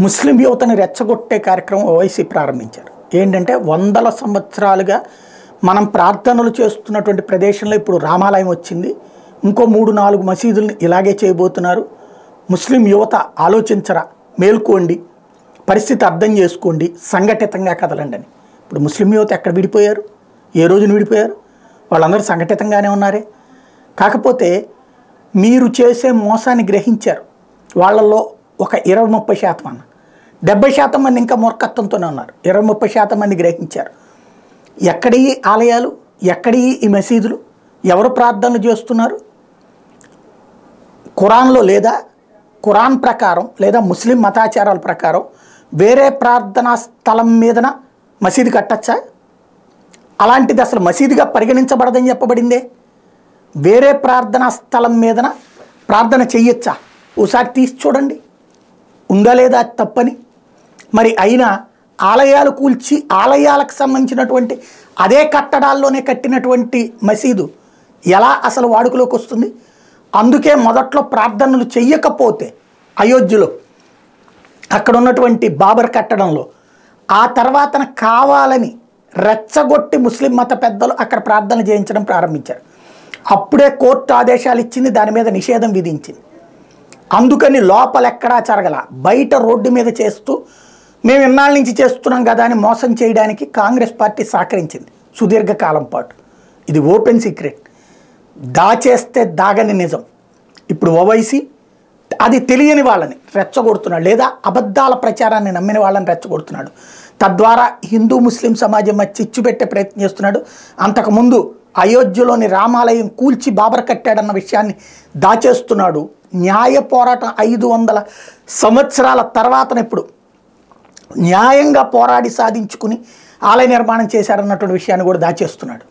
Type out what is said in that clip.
ముస్లిం యువతని రెచ్చగొట్టే కార్యక్రమం ఓవైసీ ప్రారంభించారు. ఏంటంటే వందల సంవత్సరాలుగా మనం ప్రార్థనలు చేస్తున్నటువంటి ప్రదేశంలో ఇప్పుడు రామాలయం వచ్చింది, ఇంకో 3-4 మసీదులను ఇలాగే చేయబోతున్నారు. ముస్లిం యువత ఆలోచించరా, మేల్కోండి, పరిస్థితి అర్థం చేసుకోండి, సంఘటితంగా కదలండి అని. ఇప్పుడు ముస్లిం యువత ఎక్కడ విడిపోయారు, ఏ రోజున విడిపోయారు? వాళ్ళందరూ సంఘటితంగానే ఉన్నారే. కాకపోతే మీరు చేసే మోసాన్ని గ్రహించారు. వాళ్ళల్లో ఒక 20-30% అన్న, 70% మంది ఇంకా మూర్ఖత్వంతోనే ఉన్నారు. 20-30% మంది గ్రహించారు. ఎక్కడి ఆలయాలు, ఎక్కడి ఈ మసీదులు, ఎవరు ప్రార్థనలు చేస్తున్నారు? ఖురాన్లో లేదా, ఖురాన్ ప్రకారం లేదా ముస్లిం మతాచారాల ప్రకారం వేరే ప్రార్థనా స్థలం మీదన మసీదు కట్టచ్చా? అలాంటిది అసలు మసీదుగా పరిగణించబడదని చెప్పబడిందే. వేరే ప్రార్థనా స్థలం మీదన ప్రార్థన చెయ్యొచ్చా? ఓసారి తీసి చూడండి, ఉందా లేదా తప్పని. మరి అయినా ఆలయాలు కూల్చి ఆలయాలకు సంబంధించినటువంటి అదే కట్టడాల్లోనే కట్టినటువంటి మసీదు ఎలా అసలు వాడుకలోకి వస్తుంది? అందుకే మొదట్లో ప్రార్థనలు చెయ్యకపోతే అయోధ్యలో అక్కడ ఉన్నటువంటి బాబర్ కట్టడంలో ఆ తర్వాతన కావాలని రెచ్చగొట్టి ముస్లిం మత పెద్దలు అక్కడ ప్రార్థన చేయించడం ప్రారంభించారు. అప్పుడే కోర్టు ఆదేశాలు ఇచ్చింది, దాని మీద నిషేధం విధించింది. అందుకని లోపలెక్కడా జరగల, బయట రోడ్డు మీద చేస్తూ మేము ఇన్నాళ్ళ నుంచి చేస్తున్నాం కదా అని మోసం చేయడానికి కాంగ్రెస్ పార్టీ సహకరించింది సుదీర్ఘకాలం పాటు. ఇది ఓపెన్ సీక్రెట్, దాచేస్తే దాగని నిజం. ఇప్పుడు ఓవైసీ అది తెలియని వాళ్ళని రెచ్చగొడుతున్నాడు, లేదా అబద్ధాల ప్రచారాన్ని నమ్మిన వాళ్ళని రెచ్చగొడుతున్నాడు. తద్వారా హిందూ ముస్లిం సమాజం మధ్య చిచ్చు పెట్టే ప్రయత్నం చేస్తున్నాడు. అంతకుముందు అయోధ్యలోని రామాలయం కూల్చి బాబర్ కట్టాడన్న విషయాన్ని దాచేస్తున్నాడు. న్యాయ పోరాటం 500 సంవత్సరాల తర్వాతన ఇప్పుడు న్యాయంగా పోరాడి సాధించుకుని ఆలయ నిర్మాణం చేశారన్నటువంటి విషయాన్ని కూడా దాచేస్తున్నాడు.